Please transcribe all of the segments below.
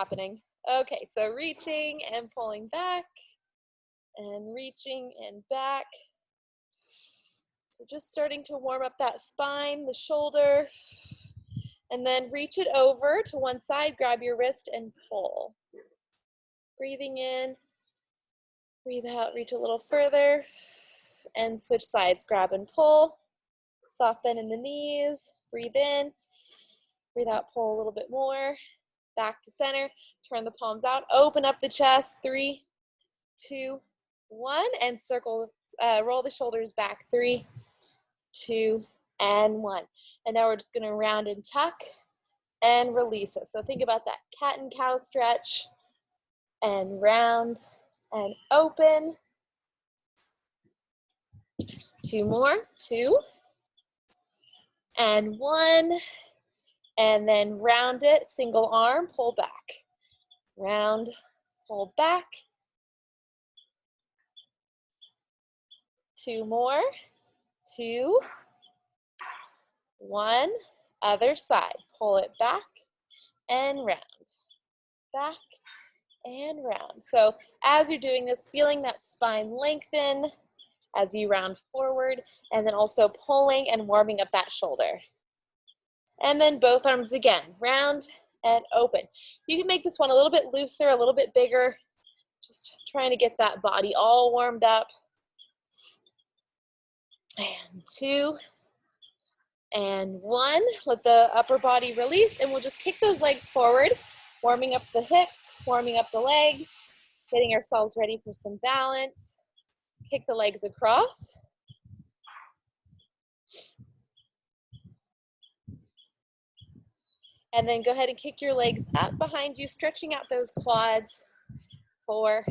happening. Okay, so reaching and pulling back and reaching and back. So just starting to warm up that spine, the shoulder, and then reach it over to one side, grab your wrist and pull. Breathing in, breathe out, reach a little further, and switch sides, grab and pull. Soft bend in the knees, breathe in, breathe out, pull a little bit more, back to center, turn the palms out, open up the chest, 3, 2, 1, and circle, roll the shoulders back, 3, 2, and 1. And now we're just gonna round and tuck and release it. So think about that cat and cow stretch, and round and open. 2 more, 2, and 1, and then round it, single arm, pull back. Round, pull back. 2 more, 2, 1, other side. Pull it back and round, back and round. So as you're doing this, feeling that spine lengthen as you round forward, and then also pulling and warming up that shoulder. And then both arms again, round and open. You can make this one a little bit looser, a little bit bigger, just trying to get that body all warmed up. And 2, and 1. Let the upper body release, and we'll just kick those legs forward, warming up the hips, warming up the legs, getting ourselves ready for some balance. Kick the legs across. And then go ahead and kick your legs up behind you, stretching out those quads. 4,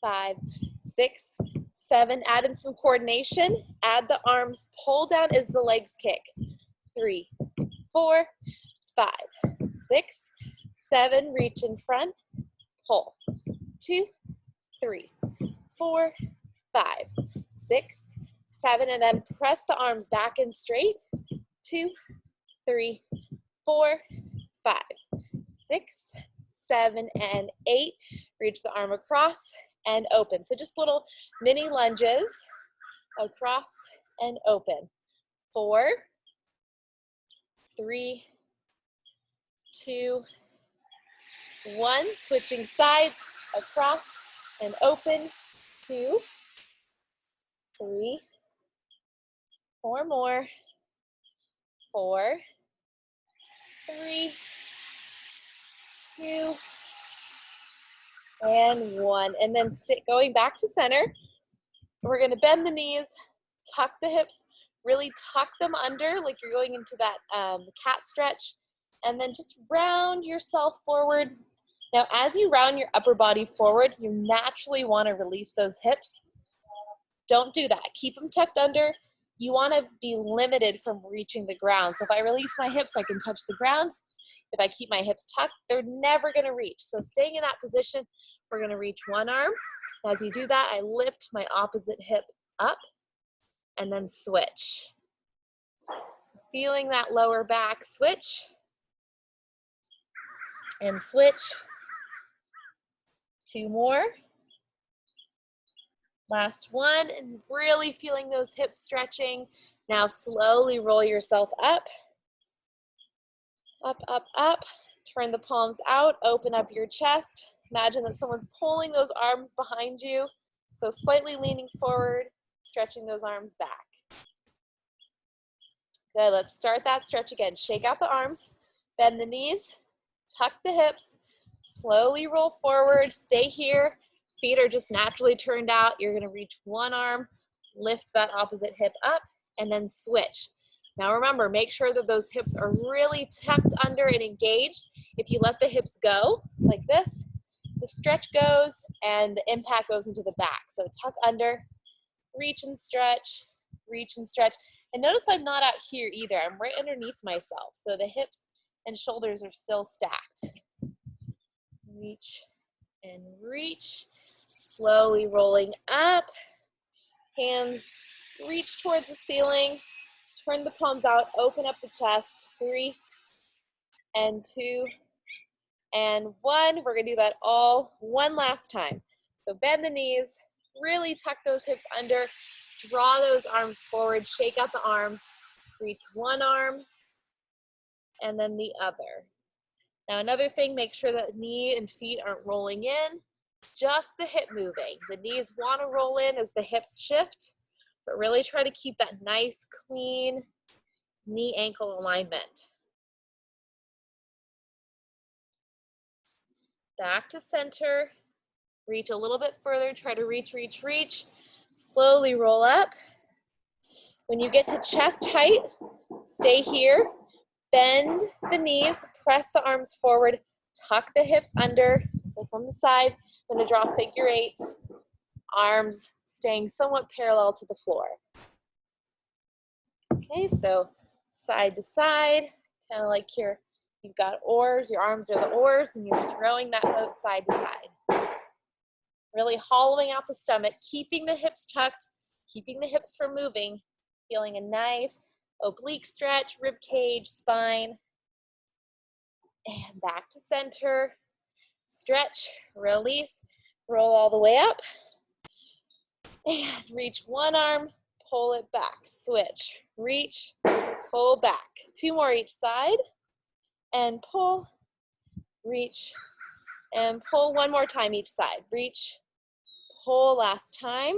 5, 6, 7. Add in some coordination. Add the arms, pull down as the legs kick. 3, 4, 5, 6, 7. Reach in front, pull. 2, 3, 4, 5, 6, 7, and then press the arms back and straight. 2, 3, 4, 5, 6, 7, and 8. Reach the arm across and open. So just little mini lunges across and open. 4, 3, 2, 1. Switching sides, across and open. 2, 3, 4 more. 4, 3, 2, and 1. And then going back to center. We're going to bend the knees, tuck the hips, really tuck them under like you're going into that cat stretch, and then just round yourself forward. Now, as you round your upper body forward, you naturally want to release those hips. Don't do that. Keep them tucked under. You want to be limited from reaching the ground. So if I release my hips, I can touch the ground. If I keep my hips tucked, they're never going to reach. So staying in that position, we're going to reach one arm. As you do that, I lift my opposite hip up and then switch. So feeling that lower back, switch and switch. 2 more. Last one, and really feeling those hips stretching. Now slowly roll yourself up, up, up, up. Turn the palms out, open up your chest. Imagine that someone's pulling those arms behind you. So slightly leaning forward, stretching those arms back. Good, let's start that stretch again. Shake out the arms, bend the knees, tuck the hips, slowly roll forward, stay here. Feet are just naturally turned out. You're gonna reach one arm, lift that opposite hip up, and then switch. Now remember, make sure that those hips are really tucked under and engaged. If you let the hips go, like this, the stretch goes and the impact goes into the back. So tuck under, reach and stretch, reach and stretch. And notice I'm not out here either. I'm right underneath myself. So the hips and shoulders are still stacked. Reach and reach. Slowly rolling up. Hands reach towards the ceiling. Turn the palms out, open up the chest. 3 and 2 and 1. We're gonna do that all one last time. So bend the knees, really tuck those hips under, draw those arms forward, shake out the arms, reach one arm, and then the other. Now another thing, make sure that knee and feet aren't rolling in, just the hip moving. The knees wanna roll in as the hips shift, but really try to keep that nice, clean knee-ankle alignment. Back to center, reach a little bit further, try to reach, reach, reach. Slowly roll up. When you get to chest height, stay here. Bend the knees, press the arms forward, tuck the hips under. So from the side, I'm gonna draw figure eights, arms staying somewhat parallel to the floor. Okay, so side to side, kind of like you've got oars, your arms are the oars, and you're just rowing that boat side to side. Really hollowing out the stomach, keeping the hips tucked, keeping the hips from moving, feeling a nice oblique stretch, rib cage, spine. And back to center, stretch, release, roll all the way up. And reach one arm, pull it back, switch, reach, pull back. 2 more each side, and pull, reach, and pull 1 more time each side. Reach, pull last time.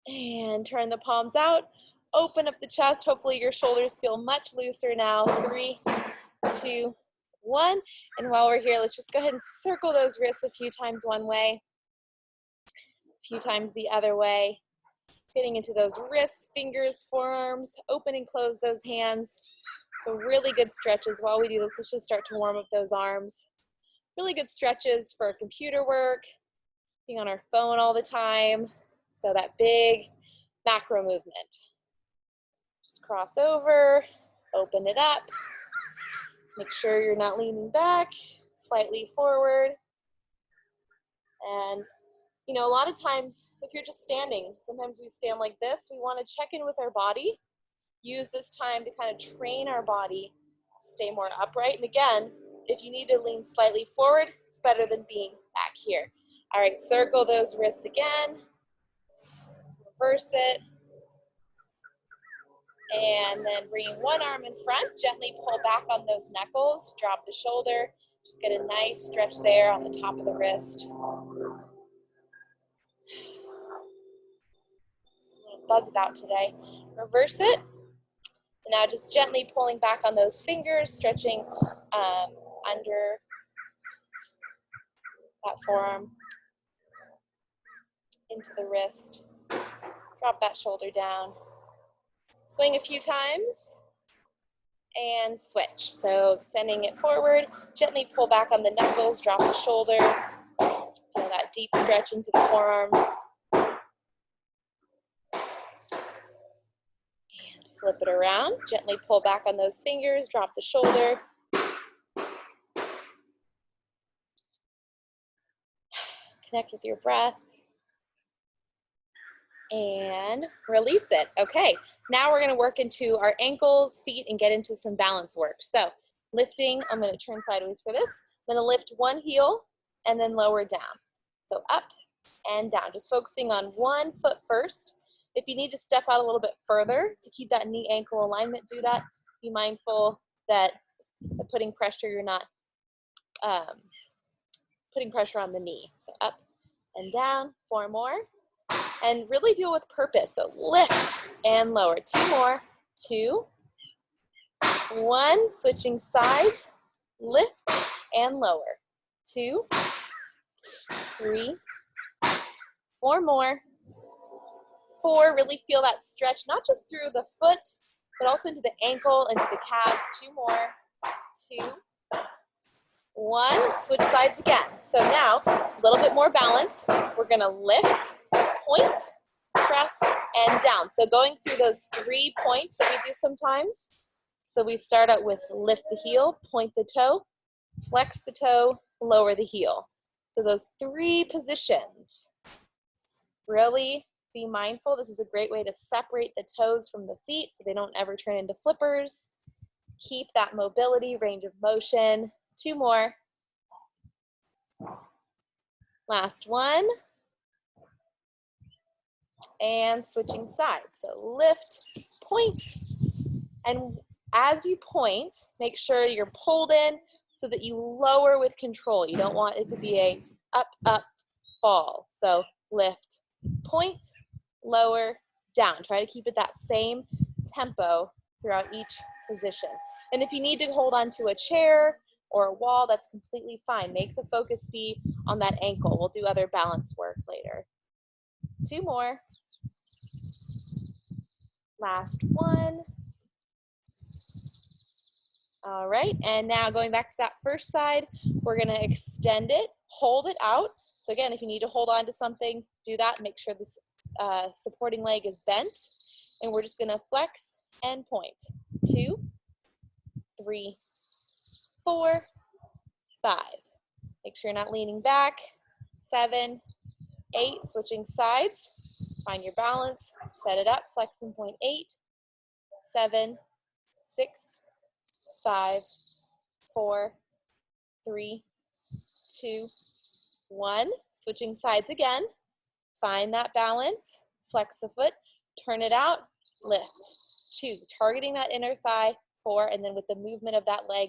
And turn the palms out, open up the chest. Hopefully your shoulders feel much looser now. 3, 2, 1. And while we're here, let's just go ahead and circle those wrists a few times one way, a few times the other way. Getting into those wrists, fingers, forearms, open and close those hands. So really good stretches. While we do this, let's just start to warm up those arms. Really good stretches for computer work, being on our phone all the time. So that big macro movement. Just cross over, open it up. Make sure you're not leaning back, slightly forward. And you know, a lot of times if you're just standing, sometimes we stand like this. We want to check in with our body. Use this time to kind of train our body to stay more upright. And again, if you need to lean slightly forward, it's better than being back here. All right, circle those wrists again. Reverse it. And then bring one arm in front. Gently pull back on those knuckles. Drop the shoulder. Just get a nice stretch there on the top of the wrist. Bugs out today. Reverse it. And now just gently pulling back on those fingers, stretching under that forearm into the wrist. Drop that shoulder down. Swing a few times and switch. So extending it forward, gently pull back on the knuckles, drop the shoulder, feel that deep stretch into the forearms. Flip it around, gently pull back on those fingers, drop the shoulder. Connect with your breath. And release it. Okay, now we're gonna work into our ankles, feet, and get into some balance work. So lifting, I'm gonna turn sideways for this. I'm gonna lift one heel and then lower down. So up and down, just focusing on one foot first. If you need to step out a little bit further to keep that knee ankle alignment, do that. Be mindful that putting pressure, you're not putting pressure on the knee. So up and down, 4 more. And really do it with purpose. So lift and lower. 2 more. 2, 1. Switching sides. Lift and lower. 2, 3, 4 more. 4, really feel that stretch, not just through the foot, but also into the ankle, into the calves. 2 more. 2, 1. Switch sides again. So now, a little bit more balance. We're gonna lift, point, press, and down. So going through those 3 points that we do sometimes. So we start out with lift the heel, point the toe, flex the toe, lower the heel. So those 3 positions. Really be mindful. This is a great way to separate the toes from the feet so they don't ever turn into flippers. Keep that mobility, range of motion. 2 more. Last one. And switching sides. So lift, point, and as you point, make sure you're pulled in so that you lower with control. You don't want it to be a up, up fall. So lift, point, lower, down. Try to keep it that same tempo throughout each position. And if you need to hold on to a chair or a wall, that's completely fine. Make the focus be on that ankle. We'll do other balance work later. 2 more. Last one. All right, and now going back to that first side, we're gonna extend it, hold it out. So again, if you need to hold on to something, do that. Make sure this supporting leg is bent. And we're just gonna flex and point. 2, 3, 4, 5. Make sure you're not leaning back. 7, 8, switching sides. Find your balance, set it up, flex and point. 8, 7, 6, 5, 4, 3, 2, 1. Switching sides again. Find that balance, flex the foot, turn it out, lift. 2, targeting that inner thigh. 4, and then with the movement of that leg,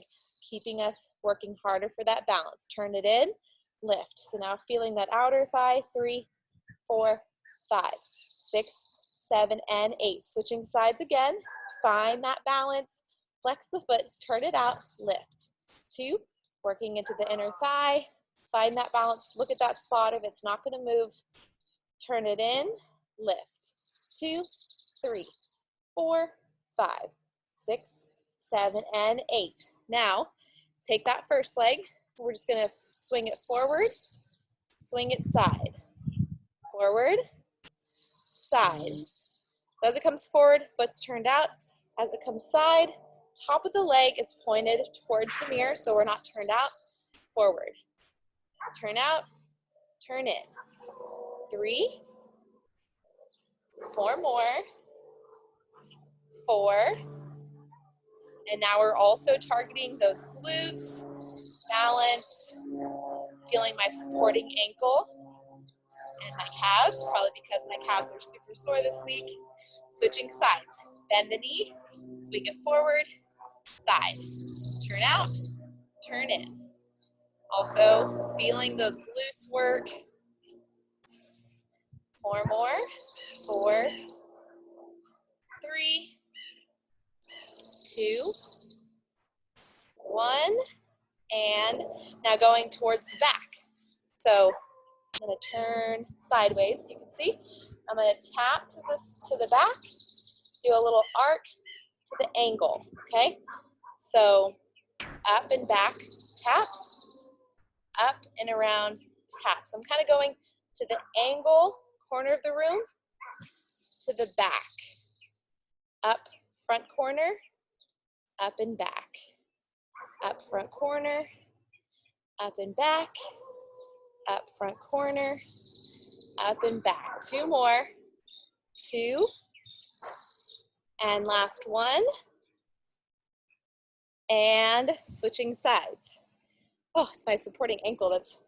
keeping us working harder for that balance. Turn it in, lift. So now feeling that outer thigh. 3, 4, 5, 6, 7, and 8. Switching sides again. Find that balance. Flex the foot, turn it out, lift. 2, working into the inner thigh. Find that balance. Look at that spot. If it's not going to move, turn it in, lift. 2, 3, 4, 5, 6, 7, and 8. Now, take that first leg. We're just going to swing it forward, swing it side, forward, side. So as it comes forward, foot's turned out. As it comes side, top of the leg is pointed towards the mirror, so we're not turned out. Forward. Turn out, turn in. 3, 4 more. 4. And now we're also targeting those glutes, balance, feeling my supporting ankle and my calves, probably because my calves are super sore this week. Switching sides. Bend the knee, swing it forward, side. Turn out, turn in. Also feeling those glutes work. 4 more. 4, 3, 2, 1. And now going towards the back. So I'm going to turn sideways so you can see. I'm going to tap to the back, do a little arc to the angle, okay? So up and back, tap, up and around, tap. So I'm kind of going to the angle, corner of the room, to the back. Up, front corner, up and back. Up, front corner, up and back. Up, front corner, up and back. 2 more. 2. And last one. And switching sides. Oh, it's my supporting ankle that's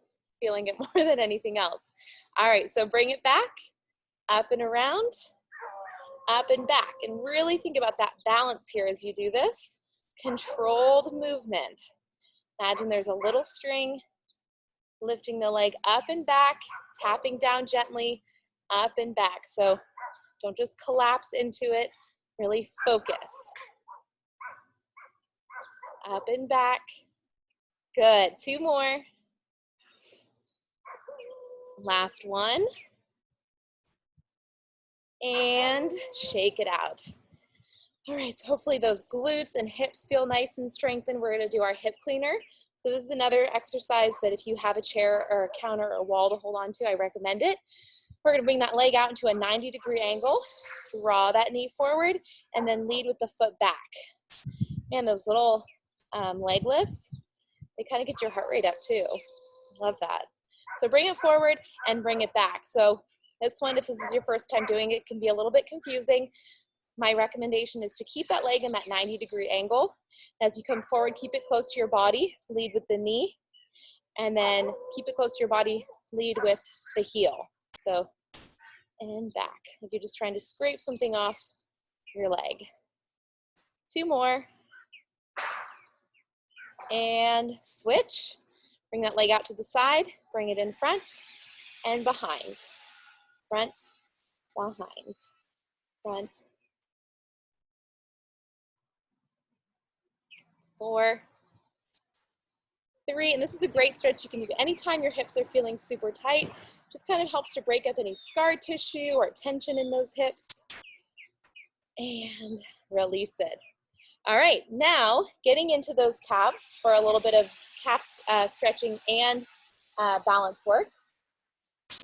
feeling it more than anything else. All right, so bring it back, up and around, up and back. And really think about that balance here as you do this. Controlled movement. Imagine there's a little string, lifting the leg up and back, tapping down gently, up and back. So don't just collapse into it, really focus. Up and back. Good. 2 more. Last one. And shake it out. All right, so hopefully those glutes and hips feel nice and strengthened. We're going to do our hip cleaner. So this is another exercise that if you have a chair or a counter or a wall to hold on to, I recommend it. We're going to bring that leg out into a 90-degree angle, draw that knee forward, and then lead with the foot back. Man, those little leg lifts, they kind of get your heart rate up too. Love that. So bring it forward and bring it back. So this one, if this is your first time doing it, can be a little bit confusing. My recommendation is to keep that leg in that 90-degree angle. As you come forward, keep it close to your body, lead with the knee, and then keep it close to your body, lead with the heel. So, and back, like you're just trying to scrape something off your leg. 2 more. And switch. Bring that leg out to the side, bring it in front and behind. Front, behind, front. 4, 3, and this is a great stretch you can do anytime your hips are feeling super tight. Just kind of helps to break up any scar tissue or tension in those hips. And release it. All right, now getting into those calves for a little bit of calf stretching and balance work.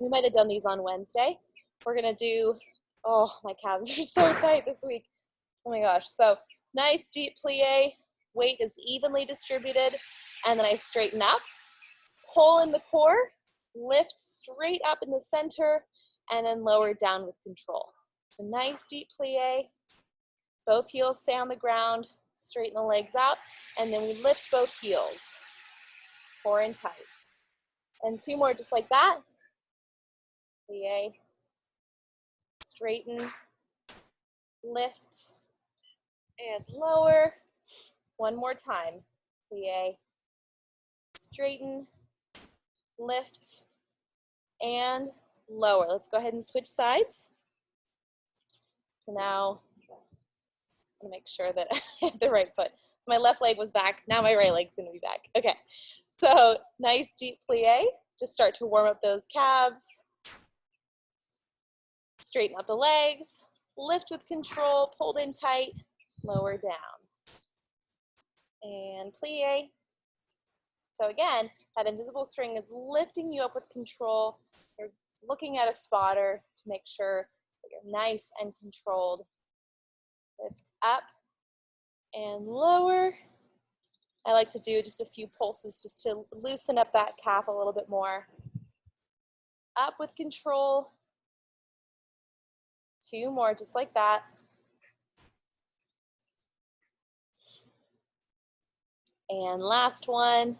We might have done these on Wednesday. We're gonna do, oh, my calves are so tight this week. Oh my gosh, so nice deep plie, weight is evenly distributed, and then I straighten up, pull in the core, lift straight up in the center, and then lower down with control. So nice deep plie, both heels stay on the ground, straighten the legs out, and then we lift both heels, core and tight. And 2 more just like that. Plie, straighten, lift, and lower. 1 more time. Plie, straighten, lift, and lower. Let's go ahead and switch sides. So now, I'm gonna make sure that I have the right foot. My left leg was back, now my right leg's gonna be back. Okay, so nice deep plie. Just start to warm up those calves. Straighten out the legs, lift with control, pulled in tight, lower down. And plie. So again, that invisible string is lifting you up with control. You're looking at a spotter to make sure that you're nice and controlled. Lift up and lower. I like to do just a few pulses just to loosen up that calf a little bit more. Up with control. 2 more, just like that. And last one.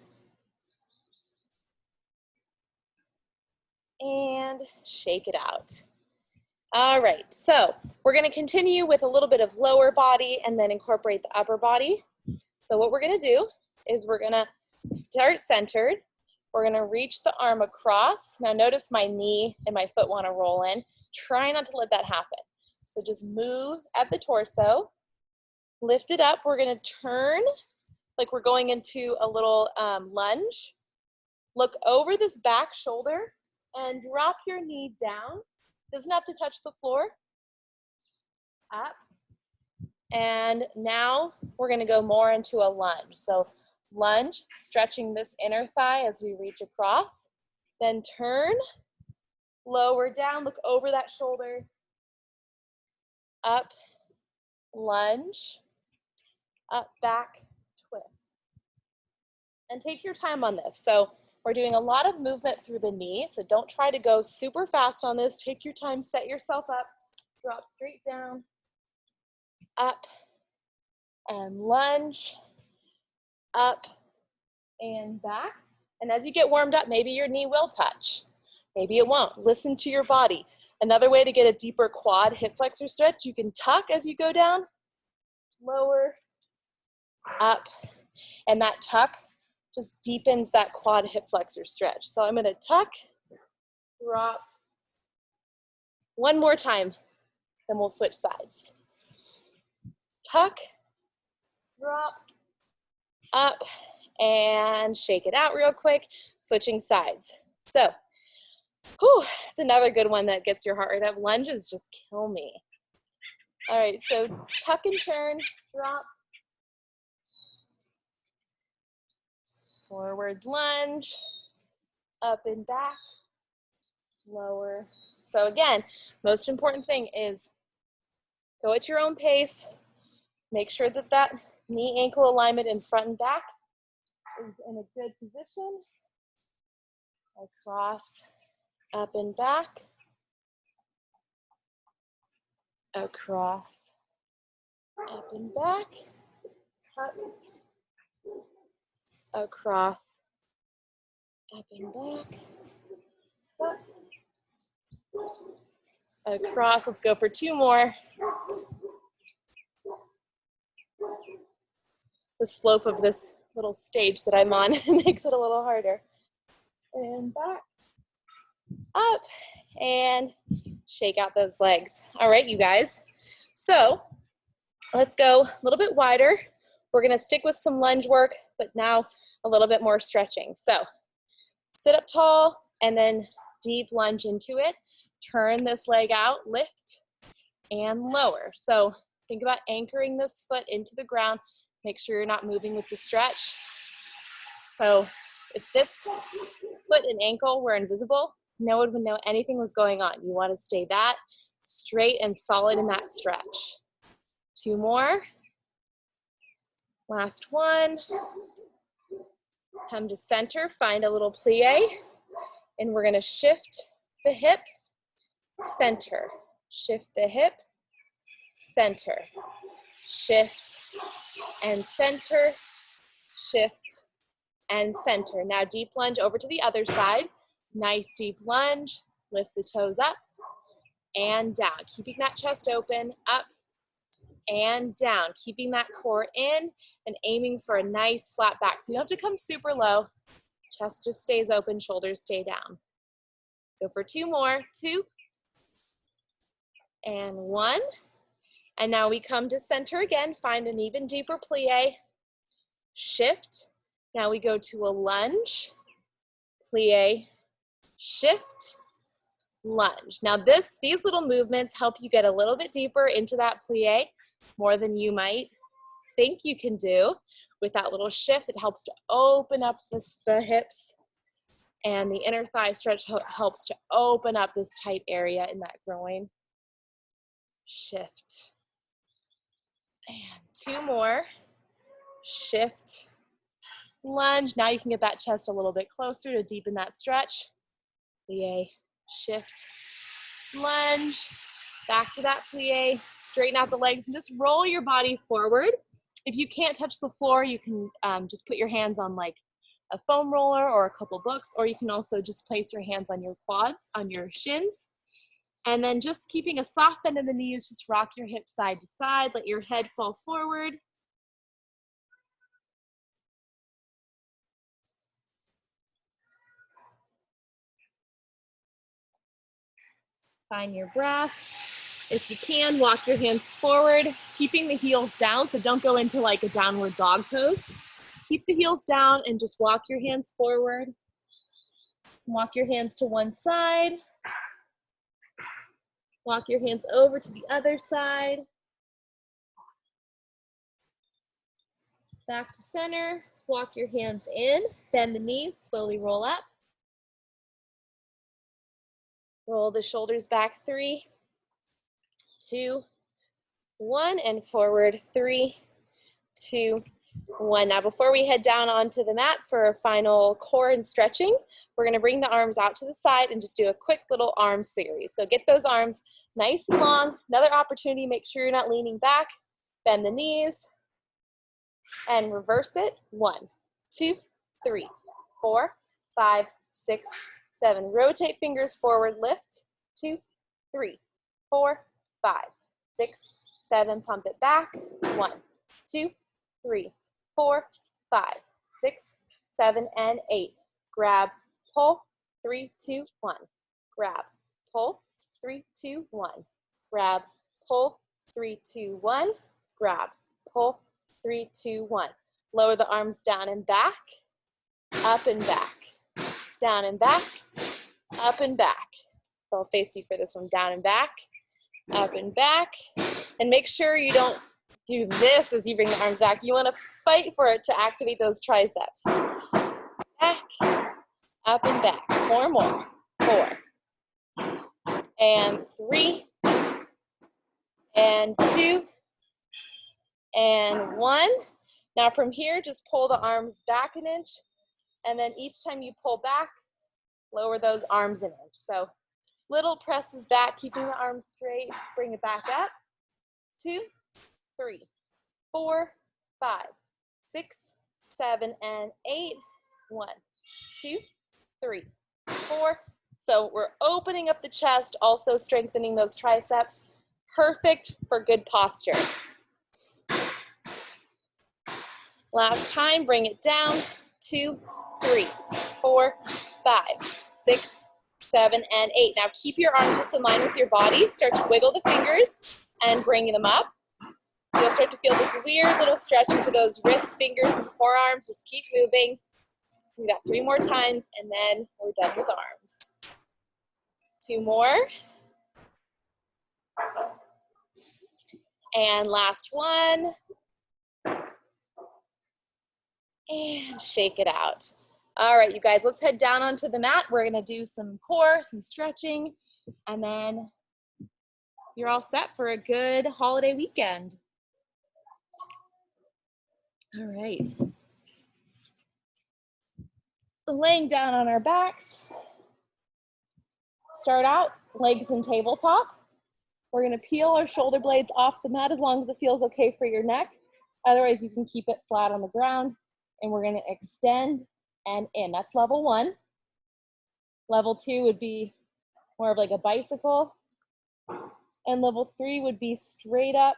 And shake it out. All right, so we're gonna continue with a little bit of lower body and then incorporate the upper body. So what we're gonna do is we're gonna start centered. We're gonna reach the arm across. Now notice my knee and my foot wanna roll in. Try not to let that happen. So just move at the torso, lift it up. We're gonna turn like we're going into a little lunge. Look over this back shoulder and drop your knee down. Doesn't have to touch the floor. Up. And now we're gonna go more into a lunge. So lunge, stretching this inner thigh as we reach across. Then turn, lower down, look over that shoulder. Up, lunge, up, back, twist. And take your time on this. So we're doing a lot of movement through the knee, so don't try to go super fast on this. Take your time, set yourself up, drop straight down, up, and lunge, up, and back. And as you get warmed up, maybe your knee will touch. Maybe it won't. Listen to your body. Another way to get a deeper quad hip flexor stretch, you can tuck as you go down, lower, up, and that tuck just deepens that quad hip flexor stretch. So I'm gonna tuck, drop. 1 more time, then we'll switch sides. Tuck, drop, up, and shake it out real quick, switching sides. So, it's another good one that gets your heart rate up. Lunges just kill me. All right, so tuck and turn, drop, forward lunge, up and back, lower. So again, most important thing is go at your own pace. Make sure that that knee ankle alignment in front and back is in a good position. Across, up and back, across, up and back, up, across, up and back, up, across. Let's go for 2 more. The slope of this little stage that I'm on makes it a little harder. And back, up, and shake out those legs. All right, you guys. So let's go a little bit wider. We're gonna stick with some lunge work, but now a little bit more stretching. So sit up tall and then deep lunge into it. Turn this leg out, lift, and lower. So think about anchoring this foot into the ground. Make sure you're not moving with the stretch. So if this foot and ankle were invisible, no one would know anything was going on. You want to stay that straight and solid in that stretch. 2 more. Last one. Come to center, find a little plie, and we're going to shift the hip, center, shift the hip, center, shift and center, shift and center. Now deep lunge over to the other side. Nice deep lunge, lift the toes up and down, keeping that chest open, up and down, keeping that core in and aiming for a nice flat back. So you don't have to come super low, chest just stays open, shoulders stay down. Go for 2 more, 2 and 1. And now we come to center again, find an even deeper plie, shift. Now we go to a lunge, plie, shift, lunge. Now these little movements help you get a little bit deeper into that plie, more than you might think you can do. With that little shift, it helps to open up the hips, and the inner thigh stretch helps to open up this tight area in that groin. Shift. And 2 more. Shift, lunge. Now you can get that chest a little bit closer to deepen that stretch. Plie, shift, lunge. Back to that plie. Straighten out the legs and just roll your body forward. If you can't touch the floor, you can just put your hands on like a foam roller or a couple books, or you can also just place your hands on your quads, on your shins. And then just keeping a soft bend in the knees, just rock your hips side to side, let your head fall forward. Find your breath. If you can, walk your hands forward, keeping the heels down, so don't go into like a downward dog pose. Keep the heels down and just walk your hands forward. Walk your hands to one side. Walk your hands over to the other side. Back to center. Walk your hands in. Bend the knees. Slowly roll up. Roll the shoulders back. 3, 2, 1. And forward. 3, 2, 1. Now before we head down onto the mat for our final core and stretching, we're going to bring the arms out to the side and just do a quick little arm series. So get those arms nice and long. Another opportunity, make sure you're not leaning back. Bend the knees and reverse it. 1, 2, 3, 4, 5, 6, 7. Rotate fingers forward, lift. 2, 3, 4, 5, 6, 7. Pump it back. 1, 2, 3, 4, 5, 6, 7, and 8. Grab, pull, 3, 2, 1. Grab, pull, 3, 2, 1. Grab, pull, 3, 2, 1. Grab, pull, 3, 2, 1. Lower the arms down and back, up and back, down and back, up and back. So I'll face you for this one. Down and back, up and back. And make sure you don't do this as you bring the arms back. You want to fight for it to activate those triceps. Back, up and back. 4 more. 4. And 3. And 2. And 1. Now from here, just pull the arms back an inch. And then each time you pull back, lower those arms an inch. So little presses back, keeping the arms straight. Bring it back up. 2, 3, 4, 5, 6, 7, and 8. 1, 2, 3, 4. So we're opening up the chest, also strengthening those triceps. Perfect for good posture. Last time, bring it down. 2, 3, 4, 5, 6, 7, and 8. Now keep your arms just in line with your body. Start to wiggle the fingers and bring them up. So you'll start to feel this weird little stretch into those wrists, fingers, and forearms. Just keep moving. We got 3 more times, and then we're done with arms. 2 more. And last one. And shake it out. All right, you guys, let's head down onto the mat. We're gonna do some core, some stretching, and then you're all set for a good holiday weekend. All right. Laying down on our backs. Start out, legs in tabletop. We're gonna peel our shoulder blades off the mat as long as it feels okay for your neck. Otherwise, you can keep it flat on the ground. And we're gonna extend and in. That's level 1. Level 2 would be more of like a bicycle. And level 3 would be straight up.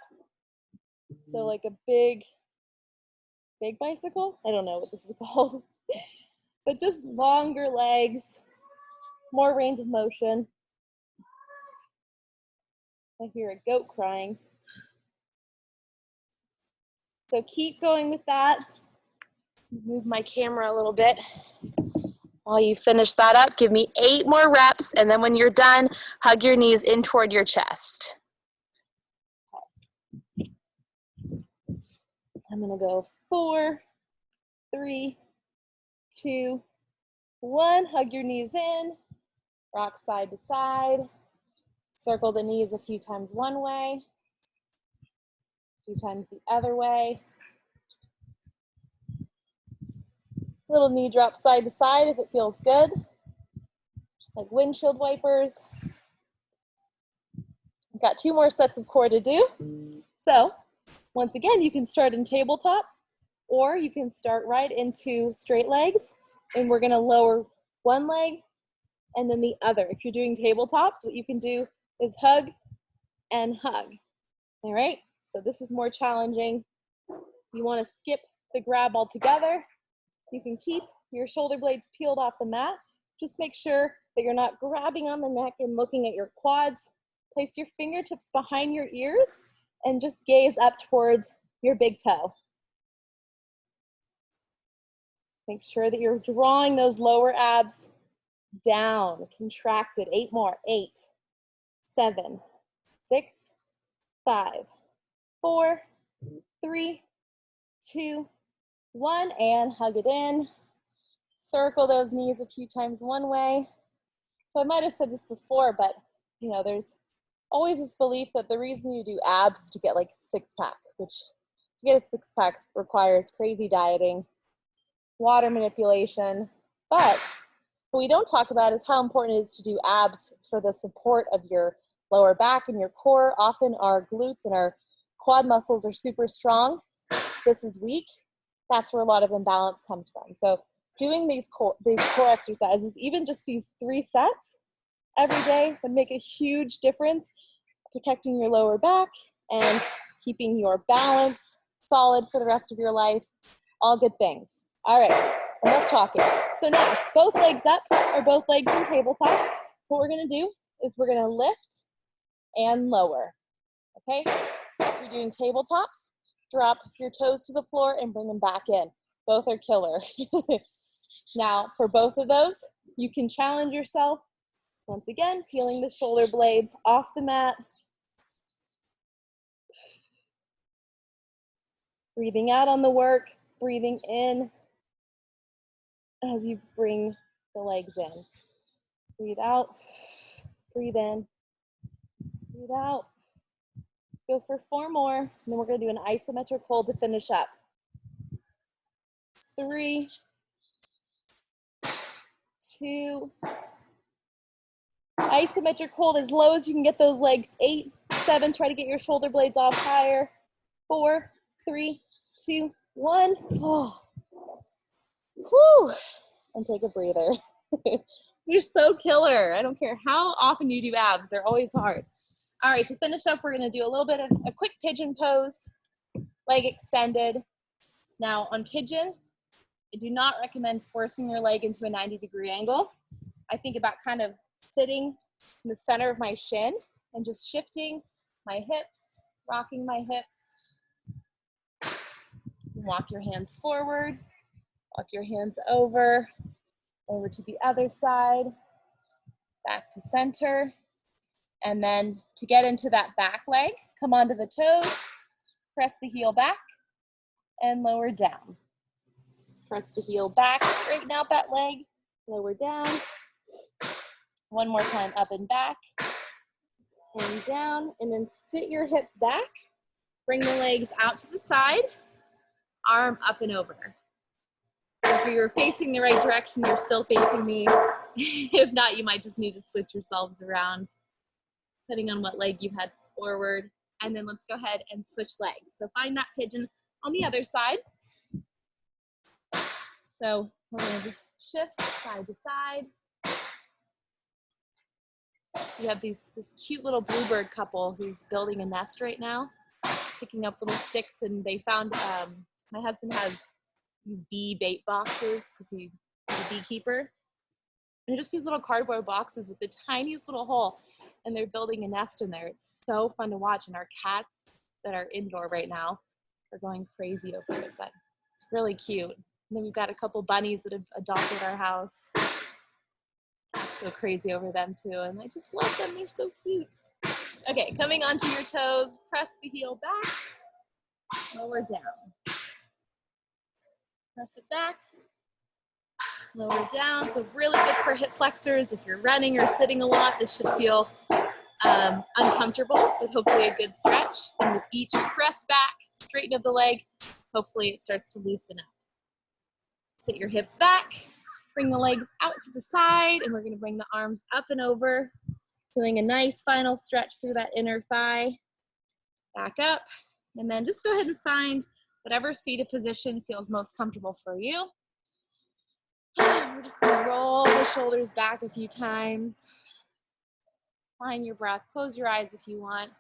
So like a big bicycle? I don't know what this is called. But just longer legs, more range of motion. I hear a goat crying. So keep going with that. Move my camera a little bit. While you finish that up, give me 8 more reps, and then when you're done, hug your knees in toward your chest. I'm gonna go 4, 3, 2, 1. Hug your knees in, rock side to side. Circle the knees a few times one way, a few times the other way. Little knee drop side to side if it feels good. Just like windshield wipers. I've got 2 more sets of core to do. So once again, you can start in tabletops, or you can start right into straight legs, and we're gonna lower one leg and then the other. If you're doing tabletops, what you can do is hug and hug. All right, so this is more challenging. You wanna skip the grab altogether. You can keep your shoulder blades peeled off the mat. Just make sure that you're not grabbing on the neck and looking at your quads. Place your fingertips behind your ears and just gaze up towards your big toe. Make sure that you're drawing those lower abs down, contracted. 8 more. 8, 7, 6, 5, 4, 3, 2, 1, and hug it in. Circle those knees a few times one way. So I might have said this before, but you know, there's always this belief that the reason you do abs is to get like 6-pack, which to get a 6-pack requires crazy dieting, water manipulation. But what we don't talk about is how important it is to do abs for the support of your lower back and your core. Often our glutes and our quad muscles are super strong. This is weak. That's where a lot of imbalance comes from. So doing these core exercises, even just these 3 sets every day, would make a huge difference, protecting your lower back and keeping your balance solid for the rest of your life. All good things. All right, enough talking. So now, both legs up, or both legs in tabletop. What we're gonna do is we're gonna lift and lower, okay? If you're doing tabletops, drop your toes to the floor and bring them back in. Both are killer. Now, for both of those, you can challenge yourself. Once again, peeling the shoulder blades off the mat. Breathing out on the work, breathing in as you bring the legs in. Breathe out, breathe in, breathe out. Go for 4 more, and then we're gonna do an isometric hold to finish up. 3, 2, isometric hold as low as you can get those legs. 8, 7, try to get your shoulder blades off higher. 4, 3, 2, 1. Oh. Whew, and take a breather. They're so killer. I don't care how often you do abs, they're always hard. All right, to finish up, we're gonna do a little bit of a quick pigeon pose, leg extended. Now on pigeon, I do not recommend forcing your leg into a 90-degree angle. I think about kind of sitting in the center of my shin and just shifting my hips, rocking my hips. Walk your hands forward, walk your hands over to the other side, back to center. And then to get into that back leg, come onto the toes, press the heel back, and lower down. Press the heel back, straighten out that leg, lower down. One more time, up and back, and down, and then sit your hips back. Bring the legs out to the side, arm up and over. So if you're facing the right direction, you're still facing me. If not, you might just need to switch yourselves around, depending on what leg you had forward. And then let's go ahead and switch legs. So find that pigeon on the other side. So we're going to just shift side to side. We have this cute little bluebird couple who's building a nest right now, picking up little sticks, and they found, my husband has these bee bait boxes because he's a beekeeper. And just these little cardboard boxes with the tiniest little hole, and they're building a nest in there. It's so fun to watch, and our cats that are indoor right now are going crazy over it, but it's really cute. And then we've got a couple bunnies that have adopted our house. Cats go crazy over them too, and I just love them. They're so cute. Okay, coming onto your toes, press the heel back, lower down. Press it back, lower down. So really good for hip flexors. If you're running or sitting a lot, this should feel uncomfortable, but hopefully a good stretch. And with each press back, straighten of the leg, hopefully it starts to loosen up. Sit your hips back, bring the legs out to the side, and we're gonna bring the arms up and over, feeling a nice final stretch through that inner thigh. Back up, and then just go ahead and find whatever seated position feels most comfortable for you. We're just gonna roll the shoulders back a few times. Find your breath, close your eyes if you want.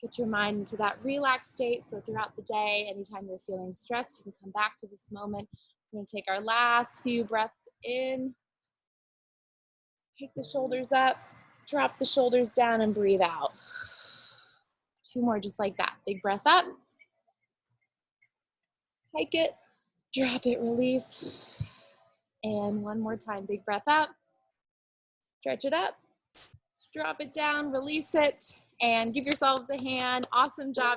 Get your mind into that relaxed state, so throughout the day, anytime you're feeling stressed, you can come back to this moment. We're gonna take our last few breaths in. Take the shoulders up, drop the shoulders down, and breathe out. 2 more just like that. Big breath up. Hike it, drop it, release. And 1 more time, big breath up. Stretch it up, drop it down, release it, and give yourselves a hand. Awesome job.